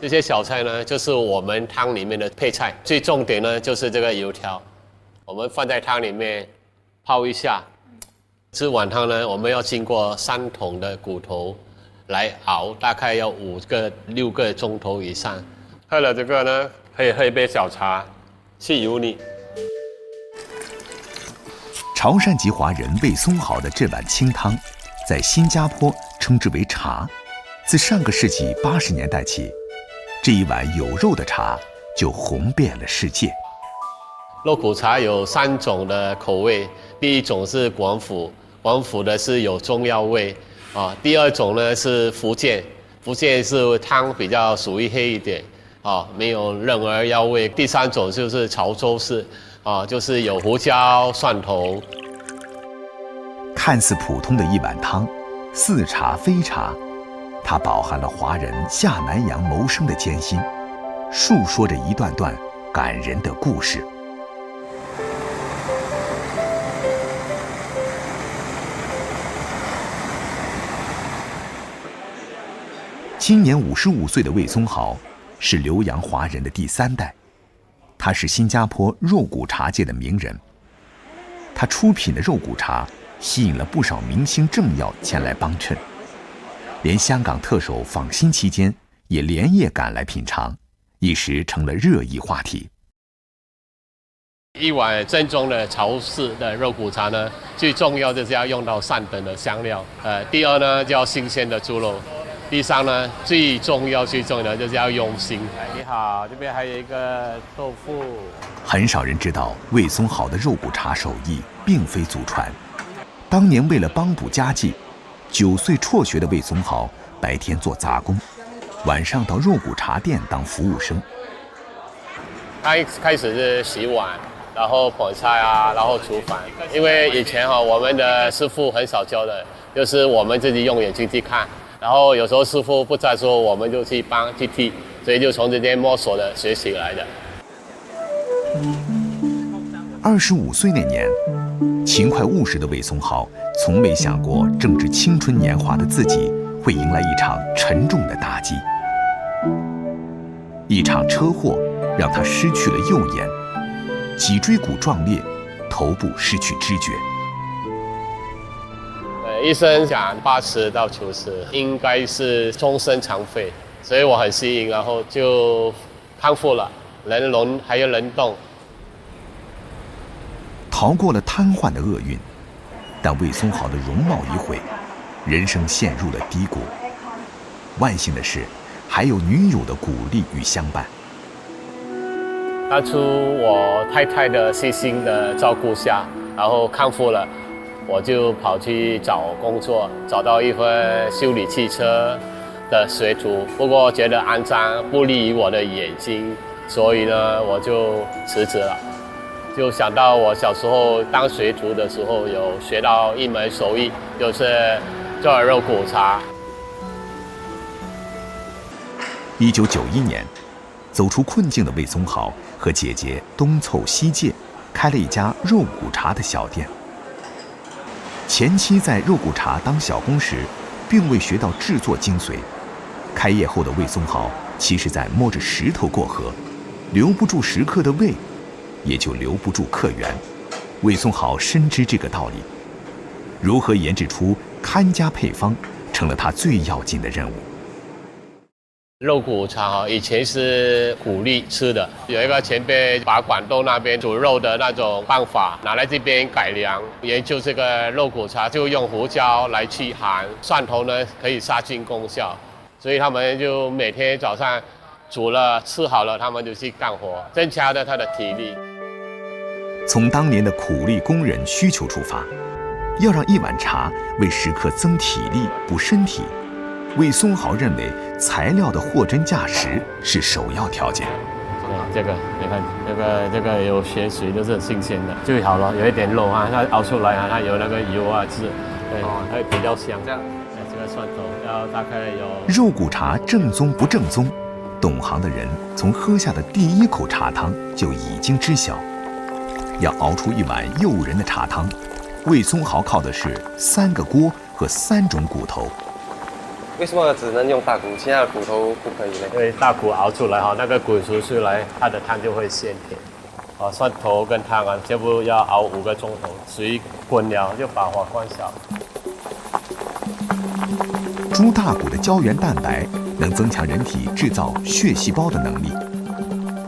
这些小菜呢，就是我们汤里面的配菜。最重点呢，就是这个油条，我们放在汤里面泡一下。这碗汤呢，我们要经过3桶的骨头来熬，大概要5个、6个钟头以上。喝了这个呢，可以喝一杯小茶，去油腻。潮汕籍华人魏松豪的这碗清汤，在新加坡称之为茶。自上个世纪80年代起，这一碗有肉的茶就红遍了世界。肉骨茶有3种的口味，第一种是广府，广府的是有中药味啊。第二种呢是福建，福建是汤比较属于黑一点啊，没有任何药味。第3种就是潮州式啊，就是有胡椒、蒜头。看似普通的一碗汤，似茶非茶，它饱含了华人下南洋谋生的艰辛，述说着一段段感人的故事。今年55岁的魏松豪是留洋华人的第3代，他是新加坡肉骨茶界的名人。他出品的肉骨茶吸引了不少明星政要前来帮衬，连香港特首访新期间也连夜赶来品尝，一时成了热议话题。一碗正宗的潮式的肉骨茶呢，最重要就是要用到上等的香料。第二呢，就要新鲜的猪肉。第3呢，最重要的就是要用心。你好，这边还有一个豆腐。很少人知道魏松豪的肉骨茶手艺并非祖传。当年为了帮补家计，9岁辍学的魏松豪白天做杂工，晚上到肉骨茶店当服务生。他一开始是洗碗，然后捧菜啊，然后煮饭。因为以前我们的师傅很少教的，就是我们自己用眼睛去看。然后有时候师傅不在的时候，我们就去帮去替，所以就从这边摸索的学习来的。25岁那年，勤快务实的魏松豪从没想过正值青春年华的自己会迎来一场沉重的打击。一场车祸让他失去了右眼，脊椎骨撞裂，头部失去知觉。医生讲80到90，应该是终身残废，所以我很幸运，然后就康复了，人聋还有能动，逃过了瘫痪的厄运。但魏松豪的容貌已毁，人生陷入了低谷。万幸的是，还有女友的鼓励与相伴。当初我太太的细心的照顾下，然后康复了。我就跑去找工作，找到一份修理汽车的学徒，不过觉得肮脏不利于我的眼睛，所以呢我就辞职了。就想到我小时候当学徒的时候，有学到一门手艺，就是做肉骨茶。1991年，走出困境的魏松豪和姐姐东凑西借，开了一家肉骨茶的小店。前期在肉骨茶当小工时，并未学到制作精髓。开业后的魏松豪其实在摸着石头过河，留不住食客的胃，也就留不住客源。魏松豪深知这个道理，如何研制出看家配方，成了他最要紧的任务。肉骨茶以前是鼓励吃的，有一个前辈把广东那边煮肉的那种办法拿来这边改良，研究这个肉骨茶就用胡椒来去寒，蒜头呢可以杀菌功效，所以他们就每天早上煮了吃好了，他们就去干活，增加了他的体力。从当年的苦力工人需求出发，要让一碗茶为食客增体力补身体，魏松豪认为材料的货真价实是首要条件。这个你看，这个有血水都是很新鲜的，就好了，有一点肉啊，它熬出来啊，它有那个油啊汁，对，它会比较香。这样，这个蒜头要大概有。肉骨茶正宗不正宗，懂行的人从喝下的第一口茶汤就已经知晓。要熬出一碗诱人的茶汤，魏松豪靠的是3个锅和3种骨头。为什么只能用大骨，其他的骨头不可以呢？因为大骨熬出来哈，那个骨出出来，它的汤就会鲜甜。蒜头跟汤啊，全部要熬5个钟头，水滚了就把火关小。猪大骨的胶原蛋白能增强人体制造血细胞的能力，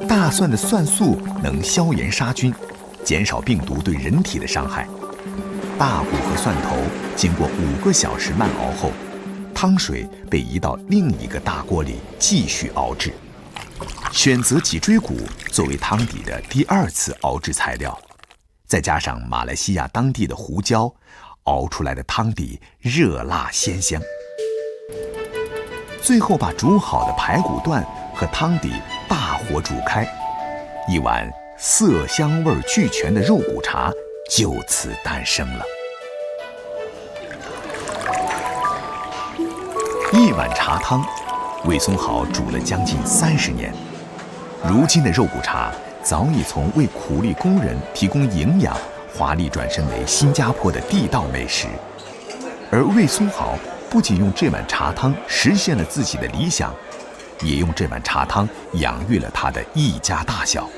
大蒜的蒜素能消炎杀菌，减少病毒对人体的伤害。大骨和蒜头经过5个小时慢熬后，汤水被移到另一个大锅里继续熬制。选择脊椎骨作为汤底的第2次熬制材料，再加上马来西亚当地的胡椒，熬出来的汤底热辣鲜香。最后把煮好的排骨段和汤底大火煮开，一碗色香味俱全的肉骨茶就此诞生了。一碗茶汤，魏松豪煮了将近30年。如今的肉骨茶早已从为苦力工人提供营养，华丽转身为新加坡的地道美食。而魏松豪不仅用这碗茶汤实现了自己的理想，也用这碗茶汤养育了他的一家大小。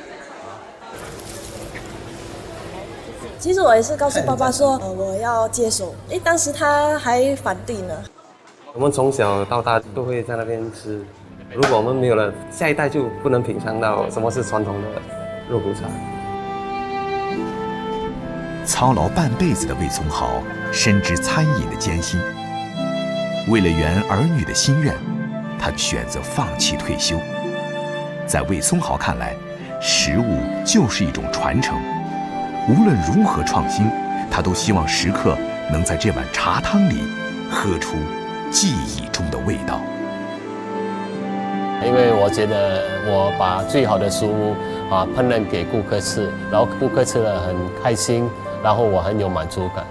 其实我也是告诉爸爸说，我要接手。当时他还反对呢。我们从小到大都会在那边吃，如果我们没有了，下一代就不能品尝到什么是传统的肉骨茶。操劳半辈子的魏松豪深知餐饮的艰辛，为了圆儿女的心愿，他选择放弃退休。在魏松豪看来，食物就是一种传承，无论如何创新，他都希望时刻能在这碗茶汤里喝出记忆中的味道。因为我觉得我把最好的食物烹饪给顾客吃，然后顾客吃了很开心，然后我很有满足感。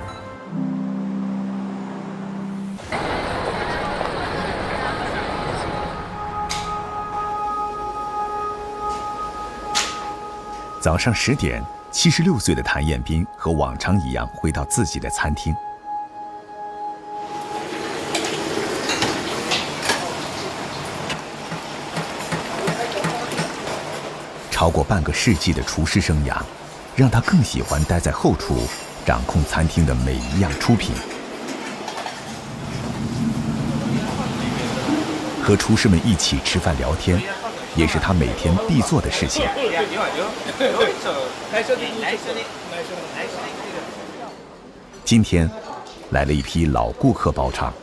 早上10点，76岁的谭彦斌和往常一样回到自己的餐厅。超过半个世纪的厨师生涯，让他更喜欢待在后厨，掌控餐厅的每一样出品。和厨师们一起吃饭聊天，也是他每天必做的事情。今天来了一批老顾客包场。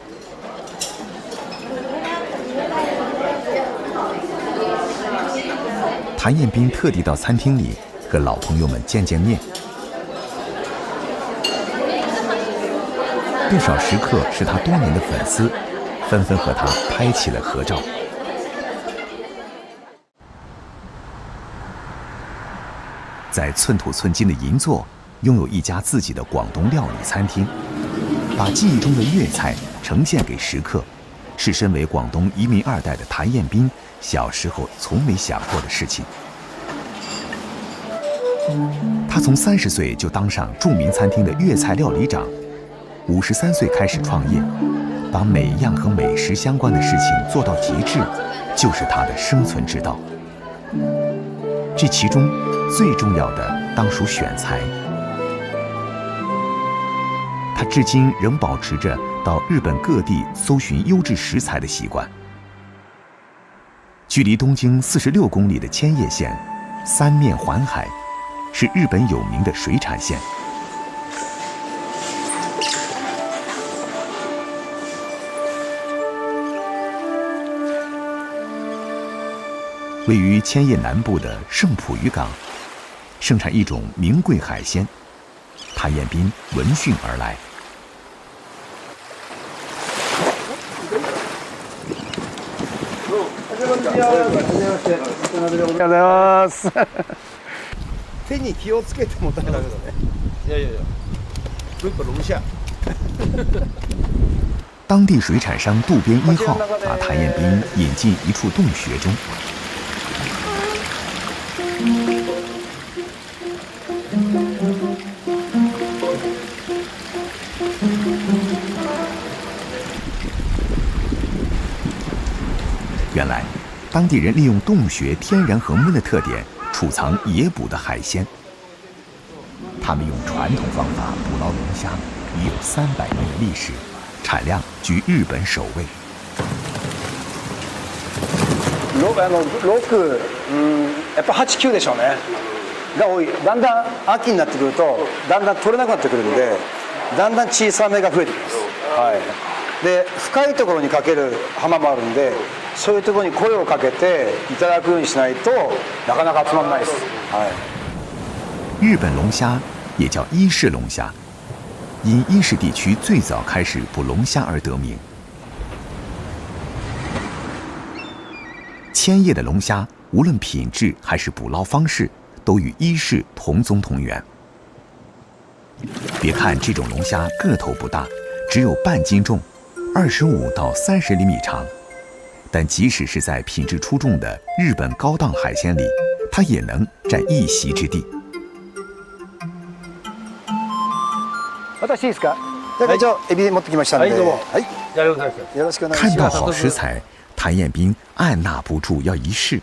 谭彦斌特地到餐厅里和老朋友们见见面。不少食客是他多年的粉丝，纷纷和他拍起了合照。在寸土寸金的银座，拥有一家自己的广东料理餐厅，把记忆中的粤菜呈现给食客，是身为广东移民2代的谭彦斌小时候从没想过的事情。他从30岁就当上著名餐厅的粤菜料理长，53岁开始创业，把每一样和美食相关的事情做到极致，就是他的生存之道。这其中最重要的当属选材。他至今仍保持着到日本各地搜寻优质食材的习惯。距离东京46公里的千叶县，三面环海，是日本有名的水产县。位于千叶南部的圣浦渔港，盛产一种名贵海鲜。谭彦斌闻讯而来。手に気をつけてもダメなんですね。いやいやいや、ちょっと容下。当地水产商渡边1号把谭彦斌引进一处洞穴中。原来，当地人利用洞穴天然恒温的特点，储藏野捕的海鲜。他们用传统方法捕捞龙虾，已有300年的历史，产量居日本首位。6、やっぱ8、9でしょうね。が多い。だんだん秋になってくると、だんだん取れなくなってくるんで、だんだん小さめが増えてきます。はい。で、深いところにかける浜もあるんで、そういうところに声をかけていただくようにしないとなかなか集まらないです。はい。日本龙虾也叫伊势龙虾，因伊势地区最早开始捕龙虾而得名。千叶的龙虾，无论品质还是捕捞方式，都与伊势同宗同源。别看这种龙虾个头不大，只有半斤重，25到30厘米长，但即使是在品质出众的日本高档海鲜里，它也能占一席之地。私いいですか？会長、エビ持ってきましたんで。はい、どうも。はい。よろしくお願いします。看到好食材，谭彦斌按捺不住要一试，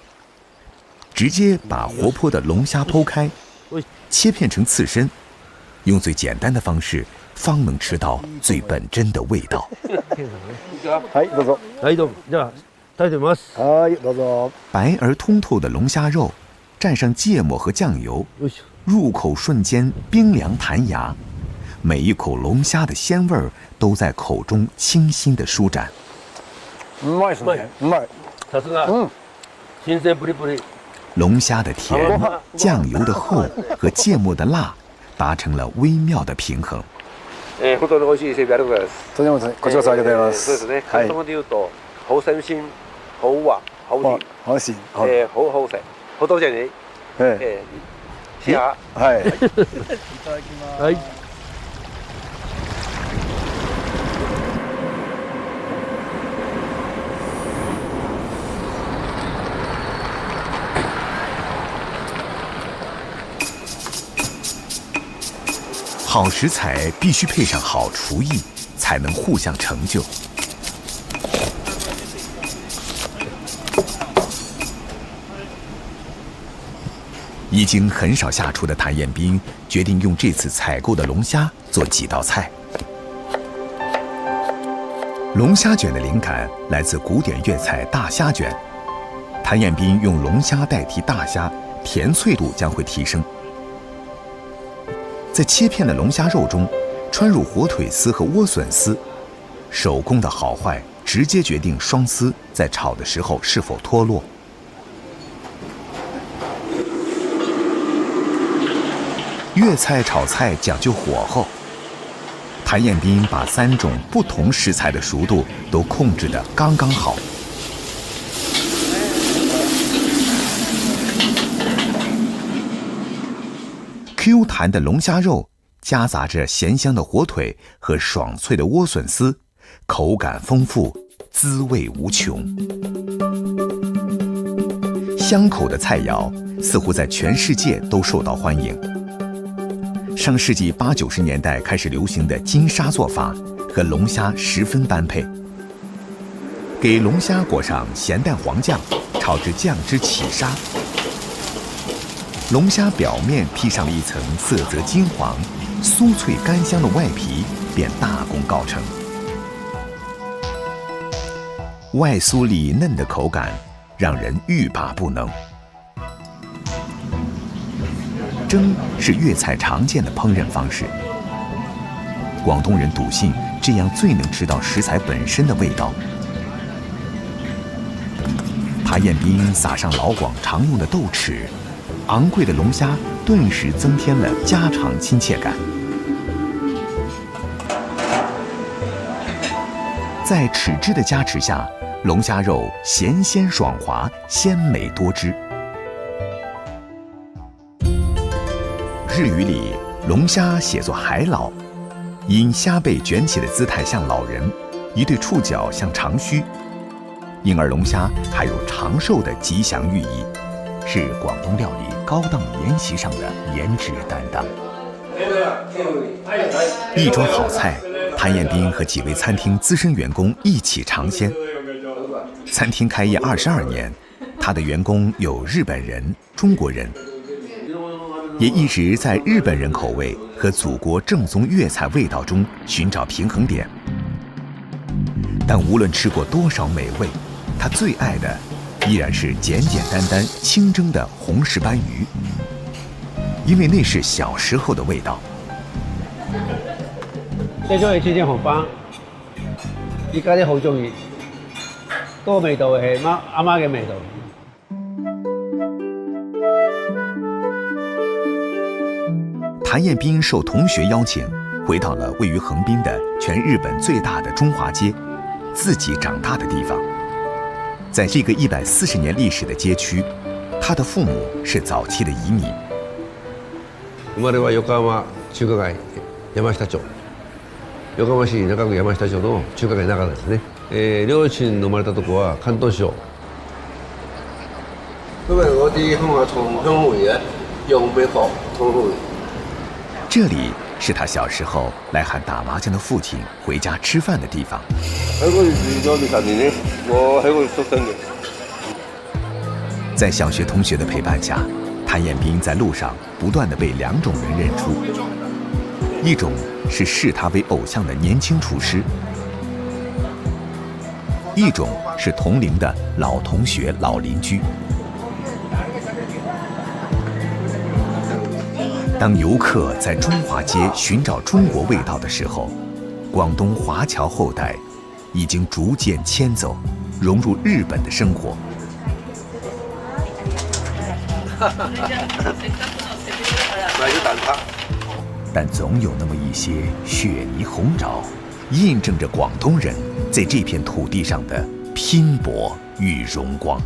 直接把活泼的龙虾剖开，切片成刺身，用最简单的方式，方能吃到最本真的味道。はい、どうぞ。はい、どうも。じゃあ、食べてみます。はい、どうぞ。白而通透的龙虾肉，蘸上芥末和酱油，入口瞬间冰凉弹牙，每一口龙虾的鲜味儿都在口中清新的舒展。うまいですね。うまい。さすが。新鮮プリプリ。龙虾的甜、酱油的厚和芥末的辣，达成了微妙的平衡。本当に美味しい伊勢海老ありがとうございます。とてもこちらこそありがとうございます。そうですね。広東で言うと好新鮮、好滑、好甜。好鮮。好好食。好多謝你。試下。はい。いただきます。はい。好食材必须配上好厨艺，才能互相成就。已经很少下厨的谭彦斌决定用这次采购的龙虾做几道菜。龙虾卷的灵感来自古典粤菜大虾卷，谭彦斌用龙虾代替大虾，甜脆度将会提升。在切片的龙虾肉中，穿入火腿丝和莴笋丝，手工的好坏直接决定双丝在炒的时候是否脱落。粤菜炒菜讲究火候，谭彦斌把3种不同食材的熟度都控制得刚刚好。Q 弹的龙虾肉夹杂着咸香的火腿和爽脆的莴笋丝，口感丰富，滋味无穷。香口的菜肴似乎在全世界都受到欢迎。上世纪80、90年代开始流行的金沙做法和龙虾十分般配。给龙虾裹上咸蛋黄酱，炒至酱汁起沙。龙虾表面披上了一层色泽金黄、酥脆甘香的外皮，便大功告成。外酥里嫩的口感，让人欲罢不能。蒸是粤菜常见的烹饪方式，广东人笃信这样最能吃到食材本身的味道。谭彦斌撒上老广常用的豆豉，昂贵的龙虾顿时增添了家常亲切感。在豉汁的加持下，龙虾肉咸鲜爽滑，鲜美多汁。日语里，龙虾写作海老，因虾背卷起的姿态像老人，一对触角像长须，因而龙虾还有长寿的吉祥寓意，是广东料理高档宴席上的颜值担当。一桌好菜，谭彦斌和几位餐厅资深员工一起尝鲜。餐厅开业22年，他的员工有日本人、中国人，也一直在日本人口味和祖国正宗粤菜味道中寻找平衡点。但无论吃过多少美味，他最爱的依然是简简单单清蒸的红石斑鱼，因为那是小时候的味道。最中意清蒸紅斑，依家啲好中意，嗰個味道係阿媽嘅味道。谭彦斌受同学邀请，回到了位于横滨的全日本最大的中华街，自己长大的地方。在这个140年历史的街区，他的父母是早期的移民。生まれは横浜中華街山下町。横浜市中区山下町の中華街中ですね。両親の生まれたとこは関東省。因為我啲鄉下從鄉會嘅用美學同會。这里是他小时候来喊打麻将的父亲回家吃饭的地方。喺嗰度住咗20年咧，我喺嗰度出生嘅。在小学同学的陪伴下，谭彦斌在路上不断地被2种人认出，一种是视他为偶像的年轻厨师，一种是同龄的老同学、老邻居。当游客在中华街寻找中国味道的时候，广东华侨后代已经逐渐迁走，融入日本的生活。但总有那么一些雪泥红爪，印证着广东人在这片土地上的拼搏与荣光。